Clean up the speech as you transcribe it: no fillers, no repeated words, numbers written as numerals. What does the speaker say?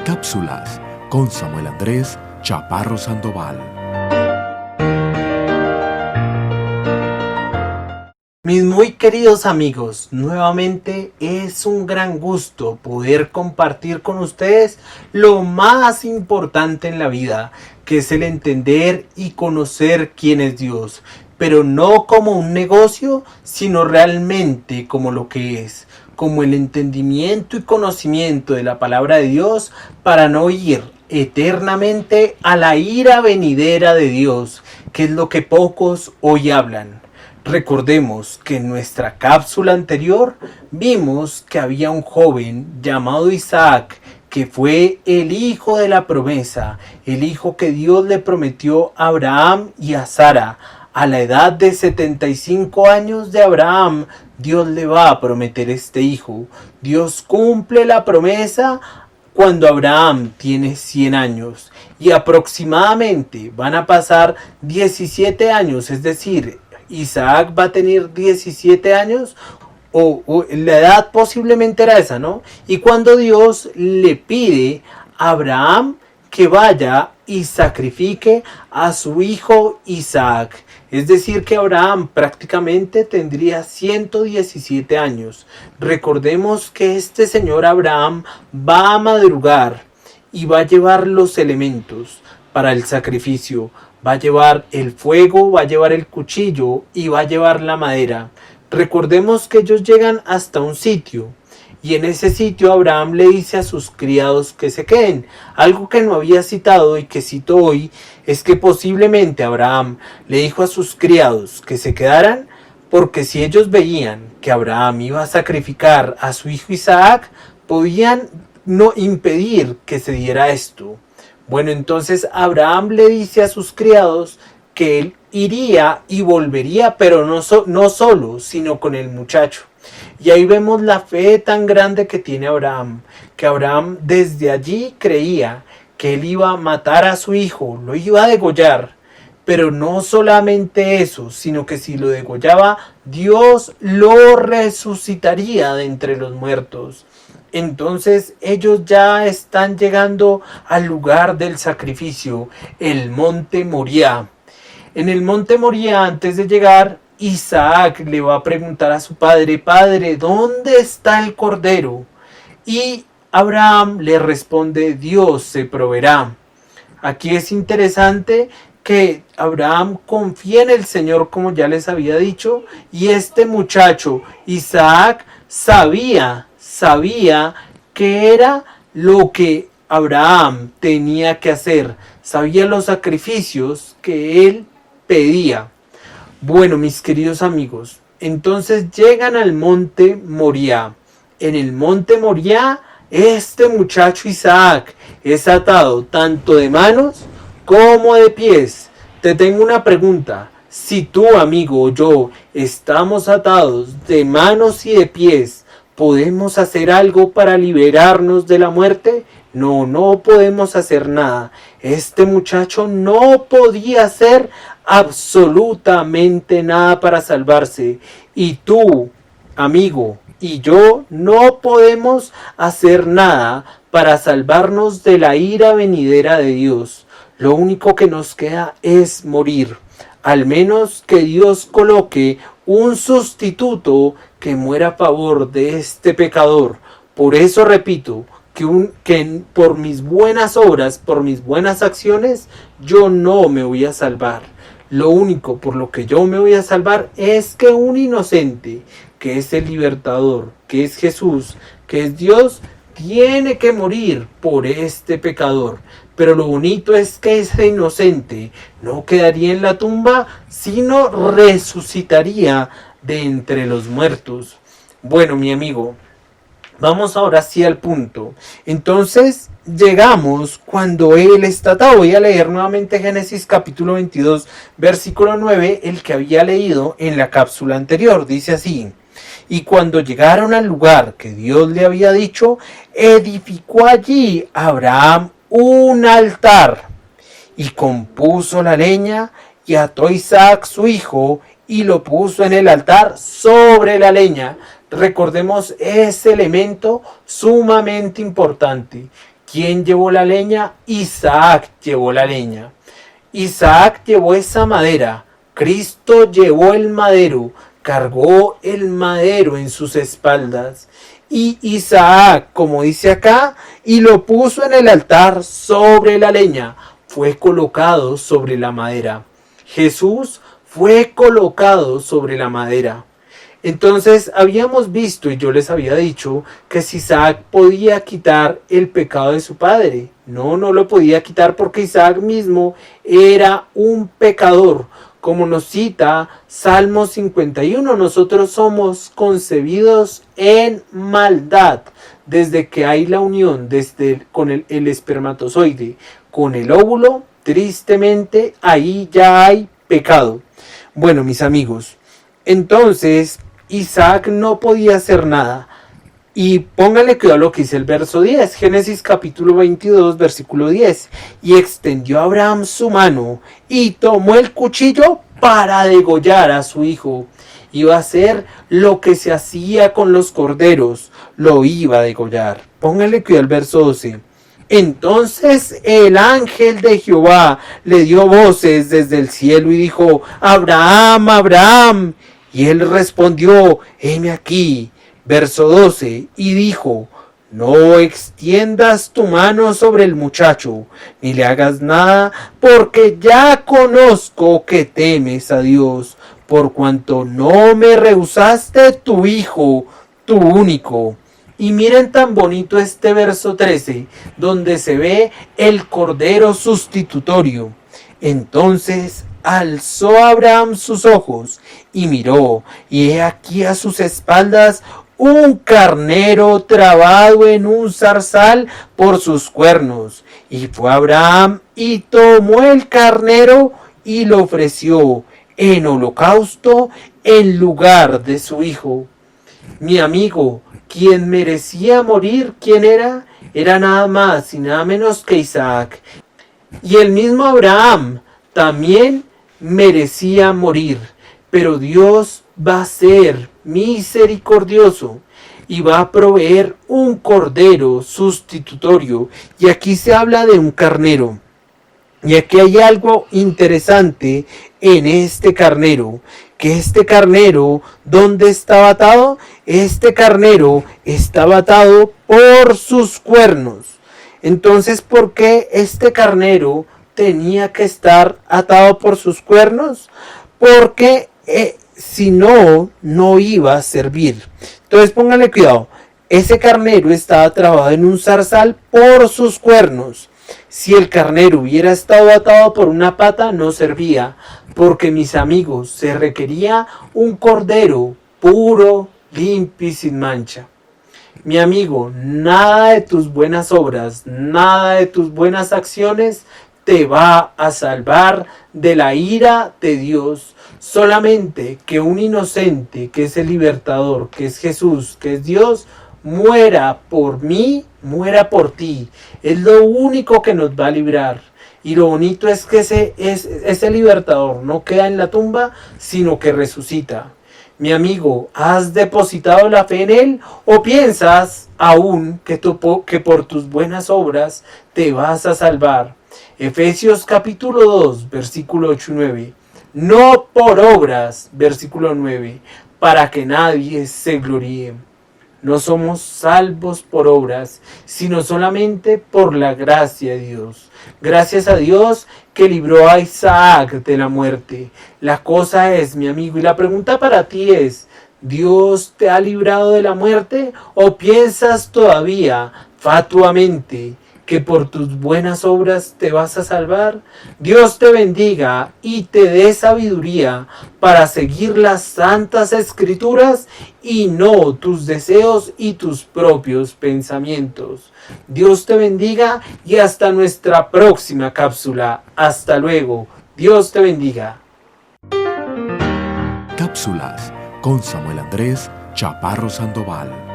Cápsulas con Samuel Andrés Chaparro Sandoval. Mis muy queridos amigos, nuevamente es un gran gusto poder compartir con ustedes lo más importante en la vida, que es el entender y conocer quién es Dios, pero no como un negocio, sino realmente como lo que es, como el entendimiento y conocimiento de la palabra de Dios para no ir eternamente a la ira venidera de Dios, que es lo que pocos hoy hablan. Recordemos que en nuestra cápsula anterior vimos que había un joven llamado Isaac, que fue el hijo de la promesa, el hijo que Dios le prometió a Abraham y a Sara. A la edad de 75 años de Abraham, Dios le va a prometer este hijo. Dios cumple la promesa cuando Abraham tiene 100 años y aproximadamente van a pasar 17 años, es decir, Isaac va a tener 17 años o la edad posiblemente era esa, ¿no? Y cuando Dios le pide a Abraham que vaya y sacrifique a su hijo Isaac. Es decir, que Abraham prácticamente tendría 117 años. Recordemos que este señor Abraham va a madrugar y va a llevar los elementos para el sacrificio. Va a llevar el fuego, va a llevar el cuchillo y va a llevar la madera. Recordemos que ellos llegan hasta un sitio. Y en ese sitio Abraham le dice a sus criados que se queden. Algo que no había citado y que cito hoy es que posiblemente Abraham le dijo a sus criados que se quedaran porque si ellos veían que Abraham iba a sacrificar a su hijo Isaac, podían no impedir que se diera esto. Bueno, entonces Abraham le dice a sus criados que él iría y volvería, pero no solo, sino con el muchacho. Y ahí vemos la fe tan grande que tiene Abraham, que Abraham desde allí creía que él iba a matar a su hijo, lo iba a degollar, pero no solamente eso, sino que si lo degollaba, Dios lo resucitaría de entre los muertos. Entonces ellos ya están llegando al lugar del sacrificio, el monte Moriah. En el monte Moriah, antes de llegar, Isaac le va a preguntar a su padre: Padre, ¿dónde está el cordero? Y Abraham le responde: Dios se proveerá. Aquí es interesante que Abraham confía en el Señor, como ya les había dicho, y este muchacho, Isaac, sabía que era lo que Abraham tenía que hacer, sabía los sacrificios que él pedía. Bueno, mis queridos amigos, entonces llegan al monte Moriah. En el monte Moriah, este muchacho Isaac es atado tanto de manos como de pies. Te tengo una pregunta. Si tú, amigo, o yo estamos atados de manos y de pies, ¿podemos hacer algo para liberarnos de la muerte? No podemos hacer nada. Este muchacho no podía hacer absolutamente nada para salvarse. Y tú, amigo, y yo no podemos hacer nada para salvarnos de la ira venidera de Dios. Lo único que nos queda es morir. Al menos que Dios coloque un sustituto que muera a favor de este pecador. Por eso repito, que por mis buenas obras, por mis buenas acciones, yo no me voy a salvar. Lo único por lo que yo me voy a salvar es que un inocente, que es el libertador, que es Jesús, que es Dios, tiene que morir por este pecador. Pero lo bonito es que ese inocente no quedaría en la tumba, sino resucitaría de entre los muertos. Bueno, mi amigo, vamos ahora sí al punto. Entonces llegamos cuando él está atado. Voy a leer nuevamente Génesis capítulo 22, versículo 9, el que había leído en la cápsula anterior. Dice así: y cuando llegaron al lugar que Dios le había dicho, edificó allí Abraham un altar y compuso la leña y ató a Isaac su hijo y lo puso en el altar sobre la leña. Recordemos ese elemento sumamente importante. ¿Quién llevó la leña? Isaac llevó la leña. Isaac llevó esa madera. Cristo llevó el madero, cargó el madero en sus espaldas. Y Isaac, como dice acá, y lo puso en el altar sobre la leña, fue colocado sobre la madera. Jesús fue colocado sobre la madera. Entonces habíamos visto y yo les había dicho que si Isaac podía quitar el pecado de su padre. No lo podía quitar porque Isaac mismo era un pecador. Como nos cita Salmo 51, nosotros somos concebidos en maldad. Desde que hay la unión con el espermatozoide, con el óvulo, tristemente ahí ya hay pecado. Bueno, mis amigos, entonces Isaac no podía hacer nada. Y póngale cuidado lo que dice el verso 10, Génesis capítulo 22, versículo 10. Y extendió a Abraham su mano y tomó el cuchillo para degollar a su hijo. Iba a hacer lo que se hacía con los corderos, lo iba a degollar. Póngale cuidado el verso 12. Entonces el ángel de Jehová le dio voces desde el cielo y dijo: Abraham, Abraham. Y él respondió: heme aquí. Verso 12, y dijo: no extiendas tu mano sobre el muchacho, ni le hagas nada, porque ya conozco que temes a Dios, por cuanto no me rehusaste tu hijo, tu único. Y miren tan bonito este verso 13, donde se ve el cordero sustitutorio. Entonces alzó Abraham sus ojos y miró, y he aquí a sus espaldas un carnero trabado en un zarzal por sus cuernos. Y fue Abraham y tomó el carnero y lo ofreció en holocausto en lugar de su hijo. Mi amigo, quien merecía morir, ¿quién era? Era nada más y nada menos que Isaac. Y el mismo Abraham también merecía morir, pero Dios va a ser misericordioso y va a proveer un cordero sustitutorio. Y aquí se habla de un carnero. Y aquí hay algo interesante en este carnero, que este carnero, ¿dónde estaba atado? Este carnero estaba atado por sus cuernos. Entonces, ¿por qué este carnero tenía que estar atado por sus cuernos? Porque si no, no iba a servir. Entonces pónganle cuidado, ese carnero estaba trabado en un zarzal por sus cuernos. Si el carnero hubiera estado atado por una pata, no servía, porque mis amigos, se requería un cordero puro, limpio y sin mancha. Mi amigo, nada de tus buenas obras, nada de tus buenas acciones te va a salvar de la ira de Dios. Solamente que un inocente, que es el libertador, que es Jesús, que es Dios, muera por mí, muera por ti. Es lo único que nos va a librar. Y lo bonito es que ese libertador no queda en la tumba, sino que resucita. Mi amigo, ¿has depositado la fe en Él o piensas aún que por tus buenas obras te vas a salvar? Efesios capítulo 2, versículo 8 y 9. No por obras, versículo 9, para que nadie se gloríe. No somos salvos por obras, sino solamente por la gracia de Dios. Gracias a Dios que libró a Isaac de la muerte. La cosa es, mi amigo, y la pregunta para ti es: ¿Dios te ha librado de la muerte o piensas todavía fatuamente que por tus buenas obras te vas a salvar? Dios te bendiga y te dé sabiduría para seguir las santas escrituras y no tus deseos y tus propios pensamientos. Dios te bendiga y hasta nuestra próxima cápsula. Hasta luego. Dios te bendiga. Cápsulas con Samuel Andrés Chaparro Sandoval.